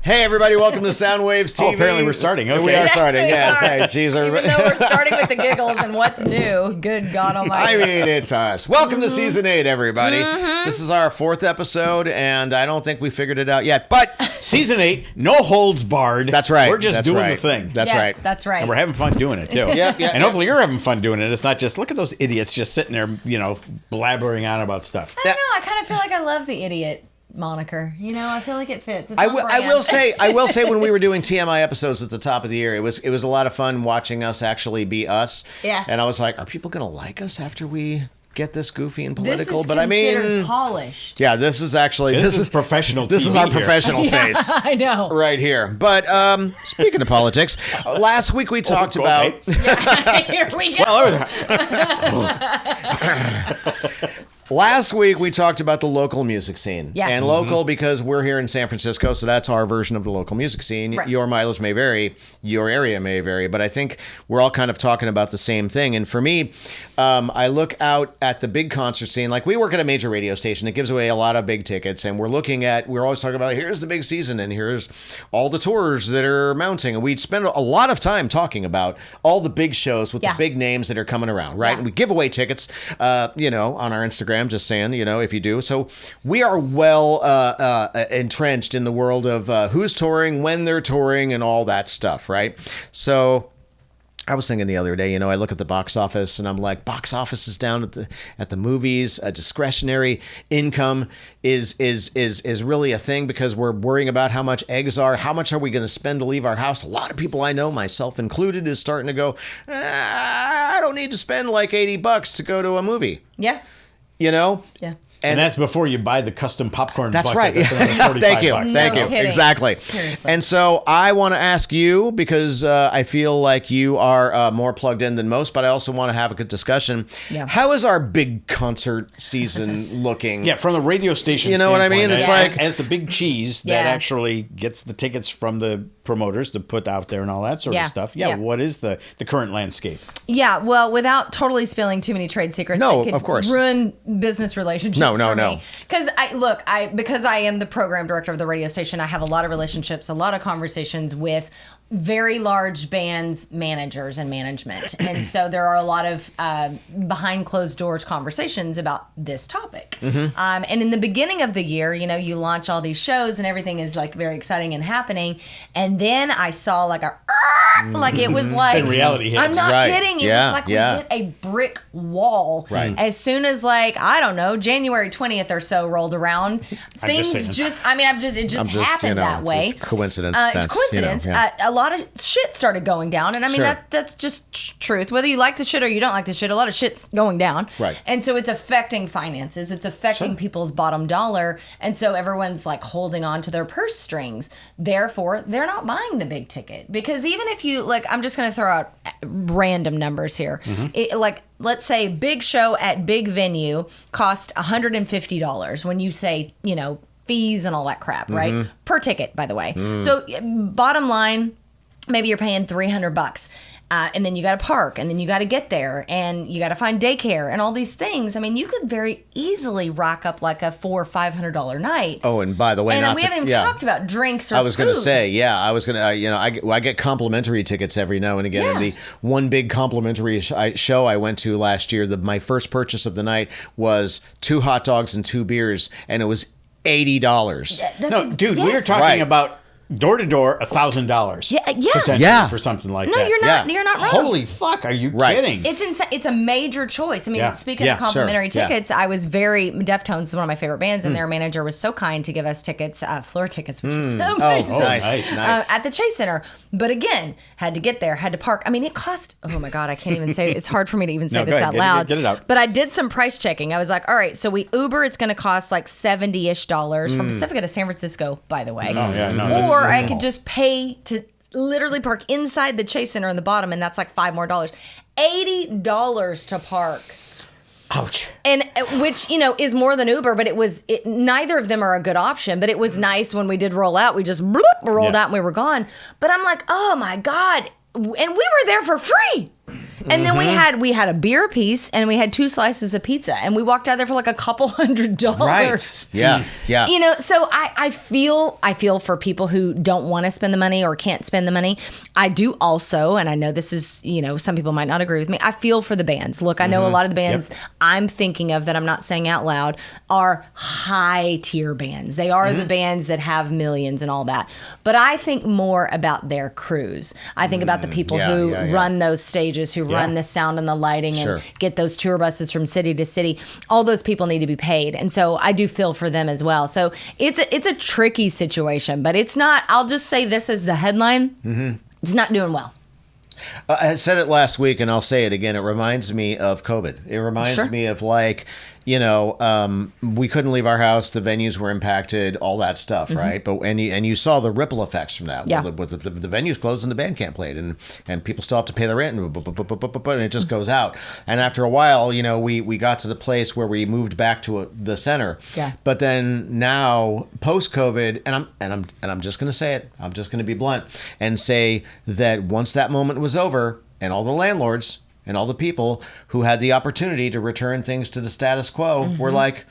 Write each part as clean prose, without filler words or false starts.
Hey, everybody, welcome to Soundwaves TV. Oh, apparently we're starting. Okay. We are starting, yes. Sorry. Hey, geez, everybody. Even though we're starting with the giggles and what's new, good God Almighty. I mean, it's us. Welcome to Season 8, everybody. This is our 4th episode, and I don't think we figured it out yet, but... Season 8, no holds barred. That's right. We're just doing the thing. That's right. That's right. And we're having fun doing it, too. Yeah. And hopefully you're having fun doing it. It's not just, look at those idiots just sitting there, blabbering on about stuff. I don't know. I kind of feel like I love the idiot moniker. I feel like it fits. It's I on will brand. say when we were doing TMI episodes at the top of the year, it was a lot of fun watching us actually be us. Yeah. And I was like, are people going to like us after we get this goofy and political? This is but I mean, considered polished. yeah, this is actually This is professional This is TV our here. professional face. I know. Right here. But speaking of politics, last week we talked about... Here we go. Last week we talked about the local music scene. Yes. And local because we're here in San Francisco, so that's our version of the local music scene. Right. Your mileage may vary, your area may vary, but I think we're all kind of talking about the same thing. And for me, I look out at the big concert scene. Like, we work at a major radio station that gives away a lot of big tickets, and we're always talking about, here's the big season, and here's all the tours that are mounting. And we'd spend a lot of time talking about all the big shows with the big names that are coming around, right? Yeah. And we give away tickets, on our Instagram, just saying, if you do. So we are well entrenched in the world of who's touring, when they're touring, and all that stuff, right? So I was thinking the other day, I look at the box office and I'm like, box office is down at the movies. Discretionary income is really a thing because we're worrying about how much eggs are. How much are we going to spend to leave our house? A lot of people I know, myself included, is starting to go, I don't need to spend like $80 to go to a movie. Yeah. Yeah. And that's before you buy the custom popcorn That's bucket. right. That's another $45. Thank you. No Thank you. kidding. Exactly. Seriously. And so I want to ask you, because I feel like you are more plugged in than most, but I also want to have a good discussion. Yeah. How is our big concert season looking? Yeah, from the radio station You know what I mean? standpoint, It's as- like- as the big cheese that actually gets the tickets from the promoters to put out there and all that sort of stuff. Yeah, what is the current landscape? Yeah, well, without totally spilling too many trade secrets, No, that could of course. ruin business relationships. No. Because because I am the program director of the radio station, I have a lot of relationships, a lot of conversations with very large bands, managers, and management, and so there are a lot of behind closed doors conversations about this topic. And in the beginning of the year, you launch all these shows and everything is like very exciting and happening, and then I saw like it was like Then reality hits. I'm not Right. kidding. It Yeah, was like yeah. we hit a brick wall. Right. As soon as January 20th or so rolled around, things saying. it just happened that way. just coincidence. It's That's, coincidence. A lot of shit started going down, and Sure. that's just truth. Whether you like the shit or you don't like the shit, a lot of shit's going down. Right. And so it's affecting finances. It's affecting people's bottom dollar, and so everyone's like holding on to their purse strings. Therefore, they're not buying the big ticket because even if you I'm just going to throw out random numbers here. Let's say big show at big venue cost $150 when you say, fees and all that crap, right? Per ticket, by the way. So bottom line, maybe you're paying $300. And then you got to park, and then you got to get there, and you got to find daycare, and all these things. I mean, you could very easily rack up like a $400 or $500 night. Oh, and by the way, And we haven't even talked about drinks or I was going to food. say, I was going to, I get complimentary tickets every now and again. Yeah. And the one big complimentary show I went to last year, my first purchase of the night was 2 hot dogs and 2 beers, and it was $80. No, dude, Yes. we're talking Right. about door to door $1,000. Yeah. Potentially Yeah. for something like No, that. you're not. Yeah. You're not wrong. Holy fuck! Are you Right. kidding? It's insane. It's a major choice. I mean, Yeah. speaking Yeah, of complimentary sure. Yeah. tickets, I was Deftones is one of my favorite bands, and their manager was so kind to give us tickets, floor tickets, which was amazing. Oh, nice. At the Chase Center. But again, had to get there, had to park. I mean, it cost, oh my God, I can't even say it. It's hard for me to even say No, go this ahead. out Get it- loud. get it out. But I did some price checking. I was like, all right, so we Uber, it's going to cost like $70-ish from Pacifica to San Francisco, by the way. Oh, yeah, no, this Or is I normal. could just pay to literally park inside the Chase Center in the bottom, and that's like $5 more. $80 to park. Ouch. And which, is more than Uber, but neither of them are a good option. But it was nice when we did roll out. We just rolled out and we were gone. But I'm like, oh my God. And we were there for free. And then we had a beer piece and we had 2 slices of pizza and we walked out there for like a couple $100. Right. Yeah. Yeah. You know, so I feel for people who don't want to spend the money or can't spend the money. I do also, and I know this is, you know, some people might not agree with me. I feel for the bands. Look, I know a lot of the bands I'm thinking of that I'm not saying out loud are high tier bands. They are the bands that have millions and all that. But I think more about their crews. I think about the people who run those stages, who run the sound and the lighting and get those tour buses from city to city. All those people need to be paid. And so I do feel for them as well. So it's a tricky situation, but it's not, I'll just say this as the headline. It's not doing well. I said it last week, and I'll say it again. It reminds me of COVID. It reminds me of, like, you know, we couldn't leave our house. The venues were impacted, all that stuff, right? But and you saw the ripple effects from that. Yeah. With the venues closed and the band can't play it, and people still have to pay the rent, and it just goes out. And after a while, you know, we got to the place where we moved back to the center. Yeah. But then now, post COVID, and I'm just gonna say it. I'm just gonna be blunt and say that once that moment was over, and all the landlords and all the people who had the opportunity to return things to the status quo were like,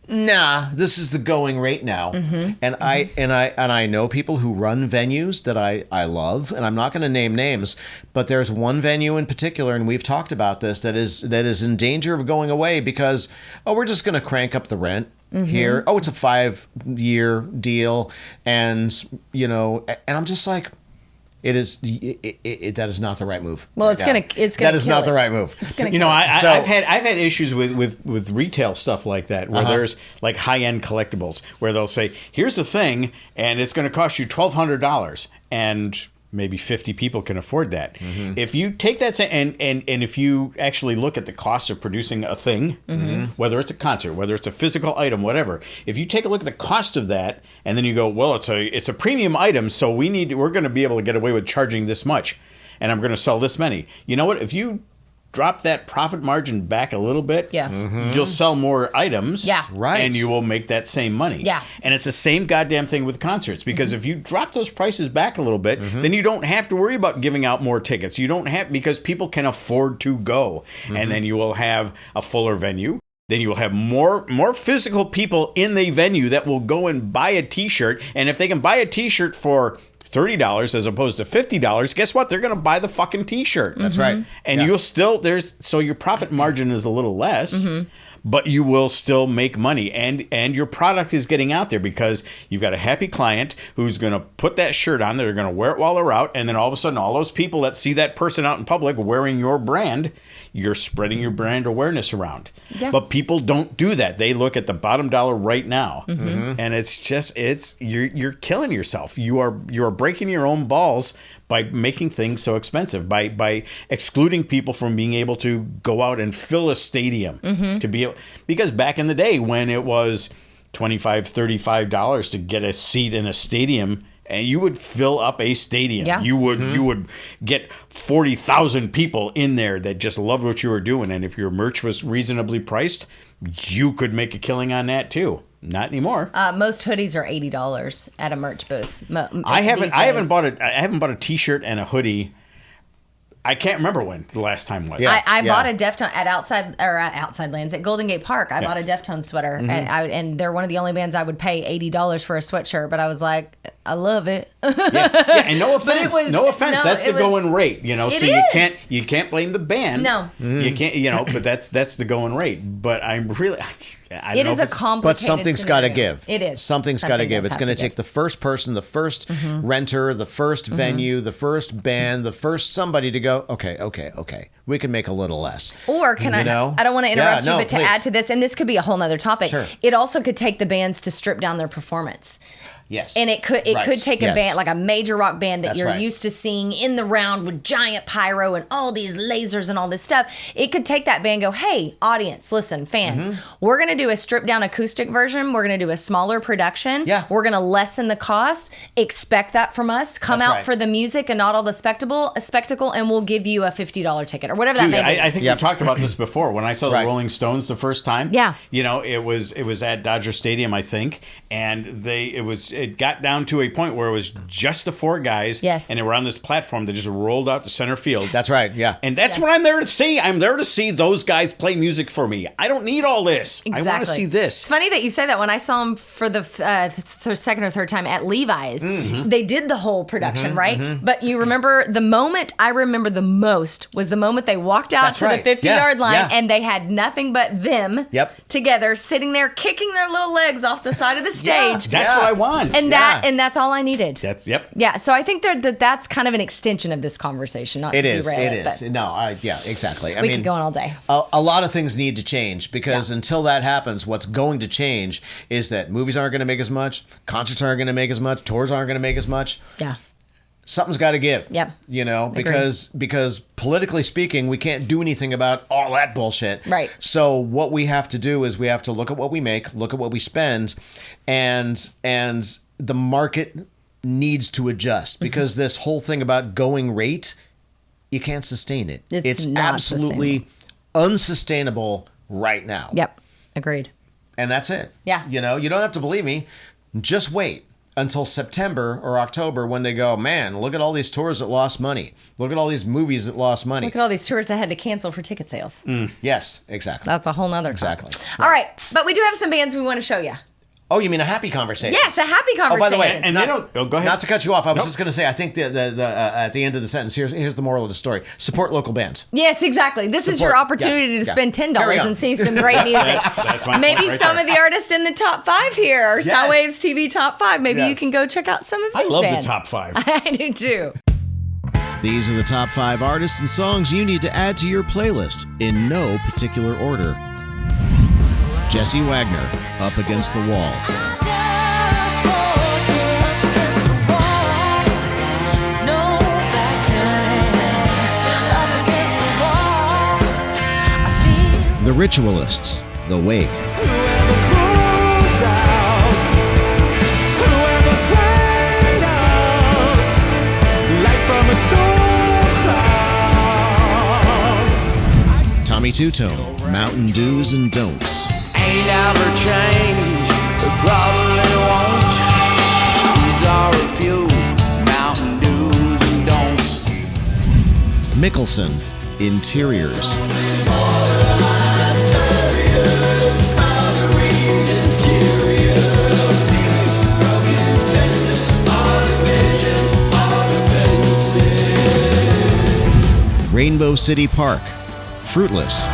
nah, this is the going rate now. And I know people who run venues that I love, and I'm not going to name names, but there's one venue in particular, and we've talked about this, that is in danger of going away because, we're just going to crank up the rent here. It's a 5-year deal. And, you know, and I'm just like, that is not the right move. Well, it's gonna that is not the right move. You know, I've had issues with retail stuff like that, where there's like high-end collectibles where they'll say, here's the thing, and it's going to cost you $1,200, and maybe 50 people can afford that. If you take that and if you actually look at the cost of producing a thing, whether it's a concert, whether it's a physical item, whatever, if you take a look at the cost of that, and then you go, well, it's a premium item, so we're going to be able to get away with charging this much, and I'm going to sell this many. You know what? If you drop that profit margin back a little bit, you'll sell more items, and you will make that same money. And it's the same goddamn thing with concerts, because if you drop those prices back a little bit, then you don't have to worry about giving out more tickets. You don't have, because people can afford to go, and then you will have a fuller venue. Then you will have more physical people in the venue that will go and buy a T-shirt, and if they can buy a T-shirt for $30 as opposed to $50, guess what? They're going to buy the fucking T-shirt. That's right. And you'll still, so your profit margin is a little less, but you will still make money, and your product is getting out there because you've got a happy client who's going to put that shirt on. They're going to wear it while they're out, and then all of a sudden, all those people that see that person out in public wearing your brand, you're spreading your brand awareness around. But people don't do that. They look at the bottom dollar right now, and it's just you're killing yourself. You are breaking your own balls by making things so expensive, by excluding people from being able to go out and fill a stadium, to be able, because back in the day when it was $25, $35 to get a seat in a stadium, and you would fill up a stadium. You would get 40,000 people in there that just loved what you were doing, and if your merch was reasonably priced, you could make a killing on that too. Not anymore. Most hoodies are $80 at a merch booth. I haven't bought a T-shirt and a hoodie. I can't remember when the last time was. I bought a Deftone at Outside Lands at Golden Gate Park. I bought a Deftone sweater, and they're one of the only bands I would pay $80 for a sweatshirt. But I was like, I love it. And no offense, that's the going rate, you know. So you can't blame the band. No, you can't, you know. But that's the going rate. But I'm really, I don't it know is a complicated. But something's got to give. It is. Something's got to give. It's going to take the first person, the first renter, the first venue, the first band, the first somebody to go, okay, we can make a little less. Or can I don't want to interrupt you, but to please. add to this, and this could be a whole nother topic, it also could take the bands to strip down their performance. Yes. And it could take a band, like a major rock band that you're right. used to seeing in the round with giant pyro and all these lasers and all this stuff. It could take that band and go, hey, audience, listen, fans, we're going to do a stripped down acoustic version. We're going to do a smaller production. Yeah. We're going to lessen the cost. Expect that from us. Come out for the music and not all the spectacle, and we'll give you a $50 ticket or whatever that may be. I think we talked about this before. When I saw the Rolling Stones the first time, you know, it was at Dodger Stadium, I think, and it was it got down to a point where it was just the four guys. Yes. And they were on this platform that just rolled out to center field. That's right. Yeah. And that's what I'm there to see. I'm there to see those guys play music for me. I don't need all this. Exactly. I want to see this. It's funny that you say that. When I saw them for the second or third time at Levi's, they did the whole production, right? But you remember the moment I remember the most was the moment they walked out That's to right. the 50-yard line Yeah. and they had nothing but them together sitting there kicking their little legs off the side of the stage. That's what I want. And that's all I needed. Yep. Yeah, so I think that's kind of an extension of this conversation. Not It to is. derail It is. but No, yeah, exactly. I we mean, could go on all day. a lot of things need to change because until that happens, what's going to change is that movies aren't going to make as much, concerts aren't going to make as much, tours aren't going to make as much. Yeah. Something's got to give. Yep. You know, because politically speaking, we can't do anything about all that bullshit. Right. So what we have to do is we have to look at what we make, look at what we spend, and the market needs to adjust because this whole thing about going rate, you can't sustain it. It's not absolutely unsustainable right now. Yep. Agreed. And that's it. Yeah. You know, you don't have to believe me. Just wait until September or October when they go, man, look at all these tours that lost money. Look at all these movies that lost money. Look at all these tours that had to cancel for ticket sales. Yes, exactly. That's a whole nother Exactly. topic. All right. But we do have some bands we want to show you. Oh, you mean a happy conversation? Yes, a happy conversation. Oh, by the way, And they don't. Oh, go ahead. not to cut you off, I was just going to say, I think the at the end of the sentence, here's the moral of the story: support local bands. Yes, exactly. This is Support- your opportunity yeah, to yeah. spend Carry $10 on. and see some great music. That's my Maybe point right some there. of the artists in the top 5 here, or Yes. Soundwaves TV top 5. Maybe you Yes. can go check out some of these I love bands. the top 5. I do too. These are the top 5 artists and songs you need to add to your playlist in no particular order. Jesse Wagner, Up Against the Wall. The Ritualists, The Wake. Tommy Two-Tone, Mountain Do's and Don'ts. Ain't ever change, but probably won't. These are a few Mountain Do's and don'ts. Mickelson, Interiors. Rainbow City Park, Fruitless.